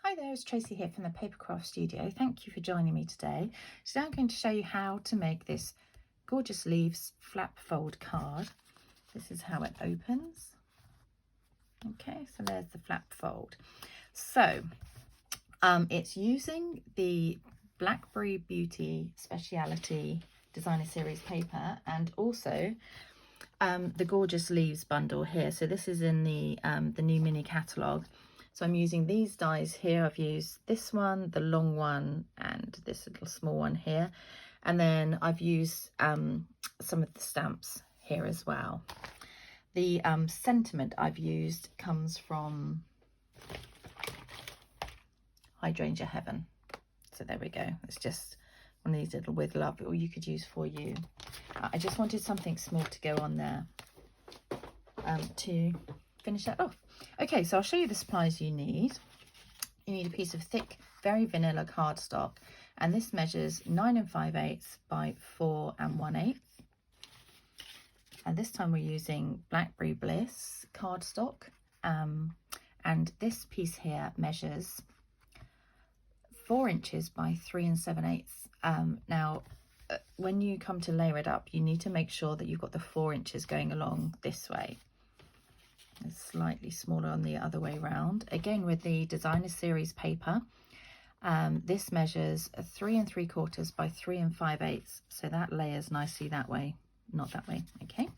Hi there, it's Tracy here from the Papercraft Studio. Thank you for joining me today. Today I'm going to show you how to make this gorgeous leaves flap fold card. This is how it opens. Okay, so there's the flap fold. So it's using the Blackberry Beauty Speciality Designer Series paper and also the Gorgeous Leaves bundle here. So this is in the new mini catalogue. So I'm using these dies here. I've used this one, the long one, and this little small one here. And then I've used some of the stamps here as well. The sentiment I've used comes from Hydrangea Heaven. So there we go. It's just one of these little with love, or you could use for you. I just wanted something small to go on there to finish that off. Okay, so I'll show you the supplies you need. You need a piece of thick, very vanilla cardstock, and this measures 9 5/8 by 4 1/8. And this time we're using Blackberry Bliss cardstock, and this piece here measures 4 inches by 3 7/8. Now, when you come to layer it up, you need to make sure that you've got the 4 inches going along this way. It's slightly smaller on the other way round. Again, with the Designer Series paper, this measures 3 3/4 by 3 5/8. So that layers nicely that way, not that way. Okay.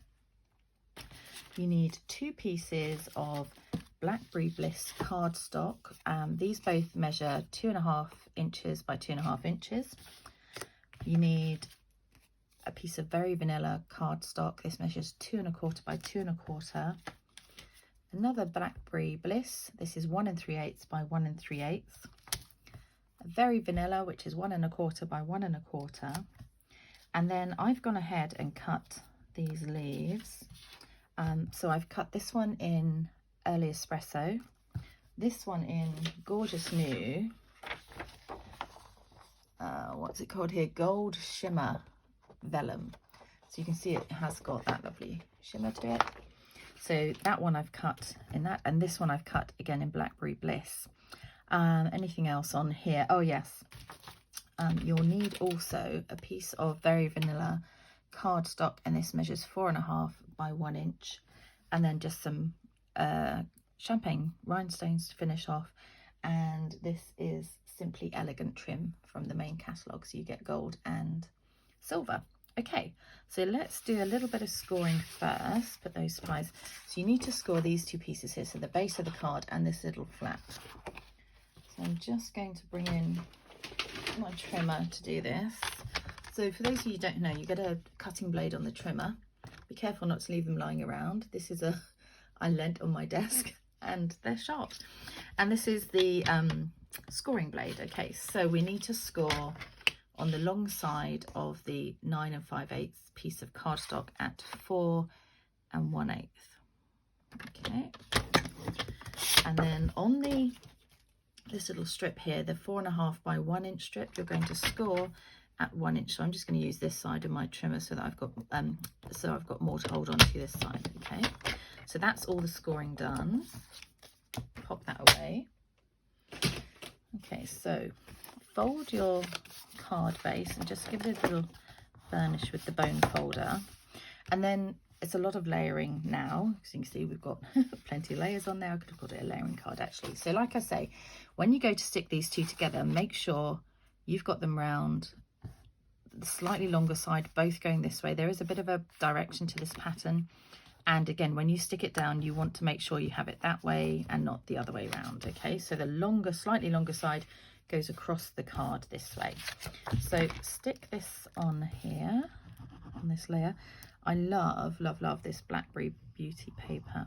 You need 2 pieces of Blackberry Bliss cardstock. These both measure 2.5 inches by 2.5 inches. You need a piece of very vanilla cardstock. This measures 2 1/4 by 2 1/4. Another Blackberry Bliss. This is 1 3/8 by 1 3/8. A very vanilla, which is 1 1/4 by 1 1/4. And then I've gone ahead and cut these leaves. So I've cut this one in Early Espresso, this one in Gorgeous New, what's it called here? Gold Shimmer Vellum. So you can see it has got that lovely shimmer to it. So that one I've cut in that, and this one I've cut again in Blackberry Bliss. Anything else on here? Oh yes, you'll need also a piece of very vanilla cardstock, and this measures 4 1/2 by 1 inch, and then just some champagne rhinestones to finish off. And this is Simply Elegant trim from the main catalogue, so you get gold and silver. Okay, so let's do a little bit of scoring first. Put those supplies. So you need to score these 2 pieces here, so the base of the card and this little flap. So I'm just going to bring in my trimmer to do this. So for those of you who don't know, you get a cutting blade on the trimmer. Be careful not to leave them lying around. This is I lent on my desk and they're sharp. And this is the scoring blade. Okay, so we need to score on the long side of the 9 5/8 piece of cardstock at 4 1/8. Okay, and then on this little strip here, the 4 1/2 by 1 inch strip, you're going to score at 1 inch. So I'm just going to use this side of my trimmer so that I've got more to hold on to this side. Okay, so that's all the scoring done. Pop that away. Okay, so fold your card base and just give it a little burnish with the bone folder, and then it's a lot of layering now. As you can see, we've got plenty of layers on there. I could have called it a layering card actually. So like I say, when you go to stick these 2 together, make sure you've got them round the slightly longer side, both going this way. There is a bit of a direction to this pattern, and again, when you stick it down, you want to make sure you have it that way and not the other way around. Okay, so the slightly longer side goes across the card this way. So stick this on here, on this layer. I love this Blackberry Beauty paper.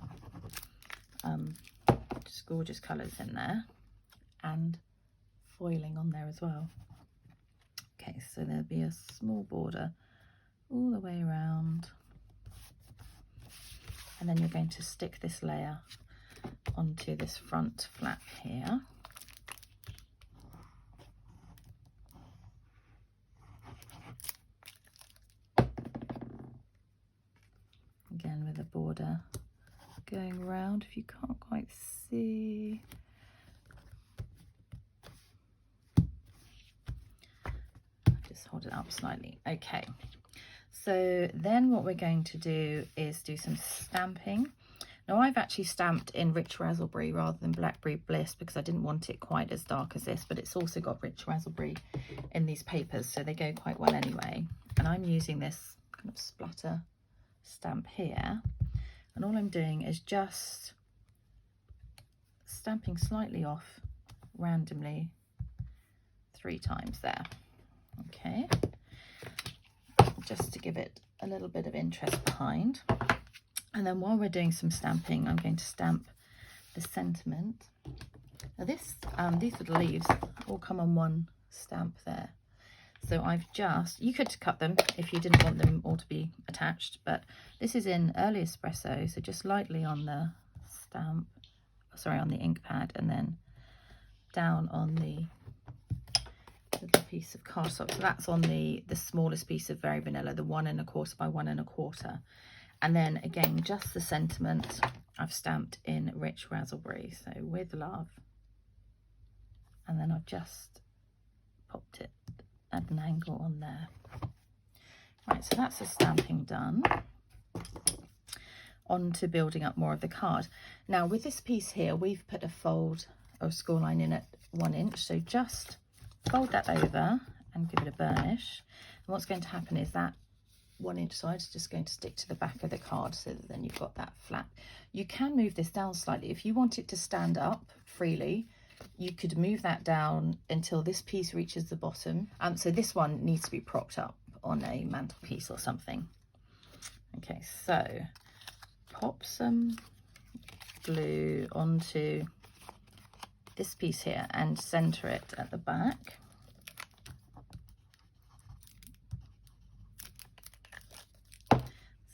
Just gorgeous colours in there, and foiling on there as well. Okay, so there'll be a small border all the way around, and then you're going to stick this layer onto this front flap here. Again with a border going round, if you can't quite see. hold it up slightly. Okay, so then what we're going to do is do some stamping. Now I've actually stamped in Rich Raspberry rather than Blackberry Bliss because I didn't want it quite as dark as this, but it's also got Rich Raspberry in these papers, so they go quite well anyway. And I'm using this kind of splatter stamp here, and all I'm doing is just stamping slightly off randomly 3 times there. Okay, just to give it a little bit of interest behind. And then while we're doing some stamping, I'm going to stamp the sentiment. Now these little leaves all come on one stamp there. So I've just, you could cut them if you didn't want them all to be attached, but this is in early espresso, so just lightly on the stamp, sorry, on the ink pad, and then down on the little piece of cardstock. So that's on the smallest piece of Very Vanilla, the 1 1/4 by 1 1/4. And then again, just the sentiment I've stamped in Rich Raspberry, so with love. And then I've just popped it at an angle on there. Right, so that's the stamping done. On to building up more of the card. Now with this piece here, we've put a fold of score line in at 1 inch, so just fold that over and give it a burnish. And what's going to happen is that 1 inch side is just going to stick to the back of the card, so that then you've got that flat. You can move this down slightly if you want it to stand up freely. You could move that down until this piece reaches the bottom. So this one needs to be propped up on a mantelpiece or something. Okay, so pop some glue onto this piece here and center it at the back.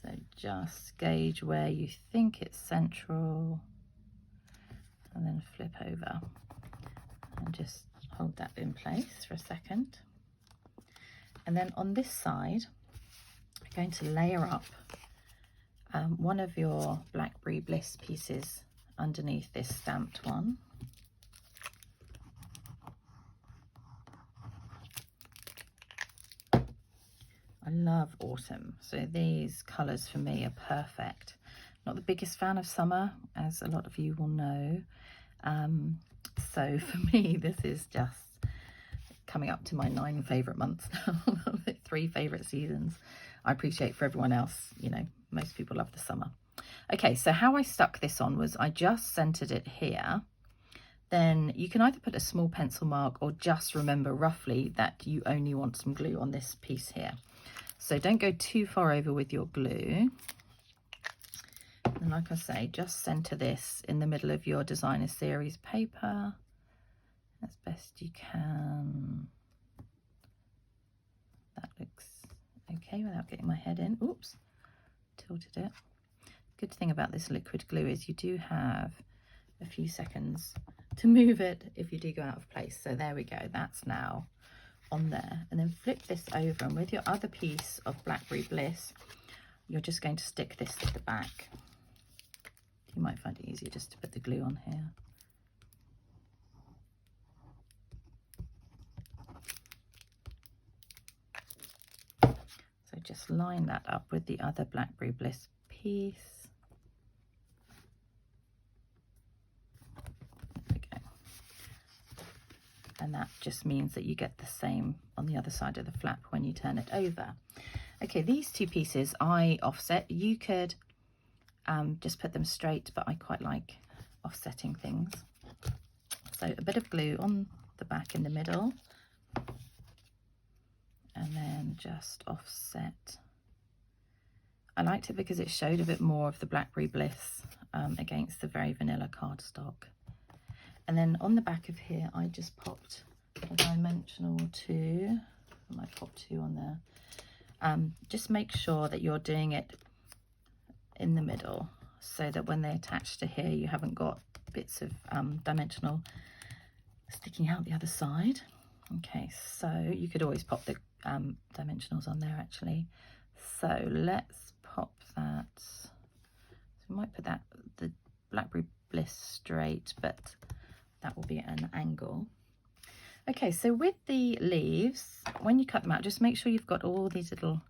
So just gauge where you think it's central and then flip over and just hold that in place for a second. And then on this side, I'm going to layer up one of your Blackberry Bliss pieces underneath this stamped one. I love autumn, so these colours for me are perfect. Not the biggest fan of summer, as a lot of you will know. So for me, this is just coming up to my 9 favourite months now, 3 favourite seasons. I appreciate for everyone else, you know, most people love the summer. Okay, so how I stuck this on was I just centered it here. Then you can either put a small pencil mark or just remember roughly that you only want some glue on this piece here. So don't go too far over with your glue. And like I say, just center this in the middle of your designer series paper as best you can. That looks okay without getting my head in. Oops, tilted it. Good thing about this liquid glue is you do have a few seconds to move it if you do go out of place. So there we go, that's now on there. And then flip this over, and with your other piece of Blackberry Bliss, you're just going to stick this to the back. You might find it easier just to put the glue on here. So just line that up with the other Blackberry Bliss piece. There we go. And that just means that you get the same on the other side of the flap when you turn it over. Okay, these 2 pieces I offset. You could just put them straight, but I quite like offsetting things. So a bit of glue on the back in the middle, and then just offset. I liked it because it showed a bit more of the Blackberry Bliss against the Very Vanilla cardstock. And then on the back of here, I just popped a dimensional 2. I might pop 2 on there. Just make sure that you're doing it in the middle, so that when they attach to here, you haven't got bits of dimensional sticking out the other side. Okay, so you could always pop the dimensionals on there actually. So let's pop that. So we might put that, the Blackberry Bliss straight, but that will be at an angle. Okay, so with the leaves, when you cut them out, just make sure you've got all these little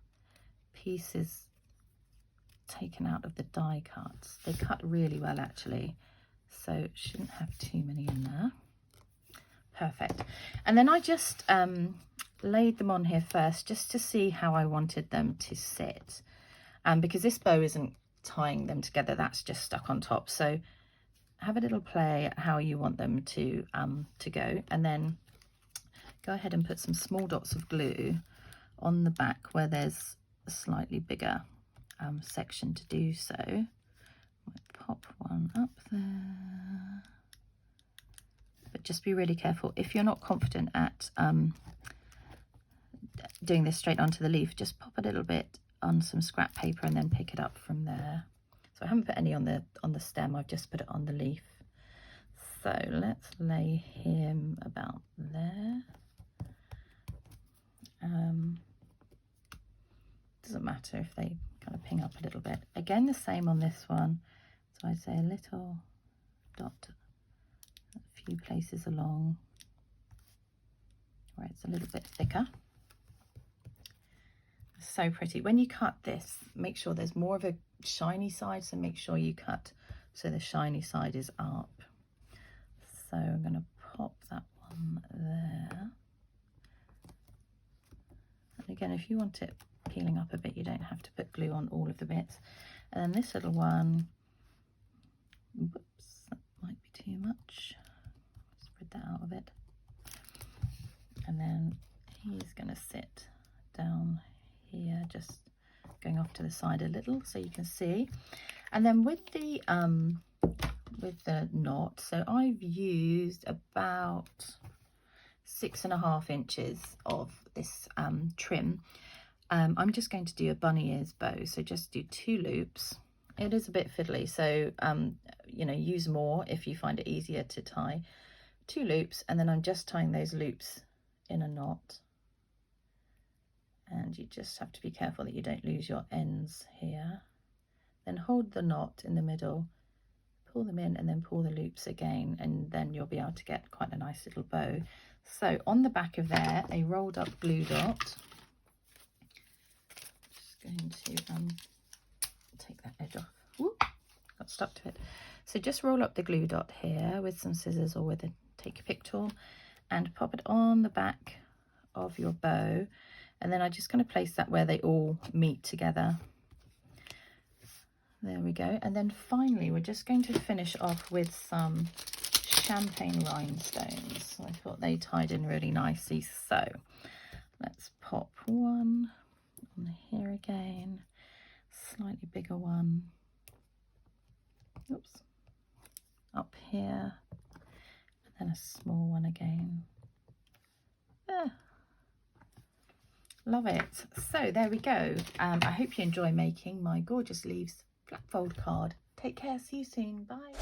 pieces taken out of the die cuts. They cut really well actually, so shouldn't have too many in there. Perfect. And then I just laid them on here first just to see how I wanted them to sit, because this bow isn't tying them together, that's just stuck on top. So have a little play at how you want them to go, and then go ahead and put some small dots of glue on the back where there's a slightly bigger section to do so. Pop one up there, but just be really careful. If you're not confident at doing this straight onto the leaf, just pop a little bit on some scrap paper and then pick it up from there. So I haven't put any on the stem, I've just put it on the leaf. So let's lay him about there. Doesn't matter if they kind of ping up a little bit. Again, the same on this one. So I say a little dot a few places along where it's a little bit thicker. So pretty. When you cut this, make sure there's more of a shiny side, so make sure you cut so the shiny side is up. So I'm going to pop that one there. And again, if you want it peeling up a bit, you don't have to put glue on all of the bits. And then this little one, whoops, that might be too much. Spread that out a bit. And then he's going to sit down here, just going off to the side a little so you can see. And then with the knot, so I've used about 6.5 inches of this trim. I'm just going to do a bunny ears bow, so just do 2 loops. It is a bit fiddly, so you know, use more if you find it easier to tie. 2 loops, and then I'm just tying those loops in a knot. And you just have to be careful that you don't lose your ends here. Then hold the knot in the middle, pull them in, and then pull the loops again, and then you'll be able to get quite a nice little bow. So on the back of there, a rolled up glue dot. Just going to take that edge off. Whoop, got stuck to it. So just roll up the glue dot here with some scissors or with a take a pick tool, and pop it on the back of your bow. And then I'm just going to place that where they all meet together. There we go. And then finally, we're just going to finish off with some champagne rhinestones. I thought they tied in really nicely. So let's pop one on here again, slightly bigger one. Oops. Up here, and then a small one again. There. Love it. So there we go. I hope you enjoy making my gorgeous leaves flat fold card. Take care. See you soon. Bye.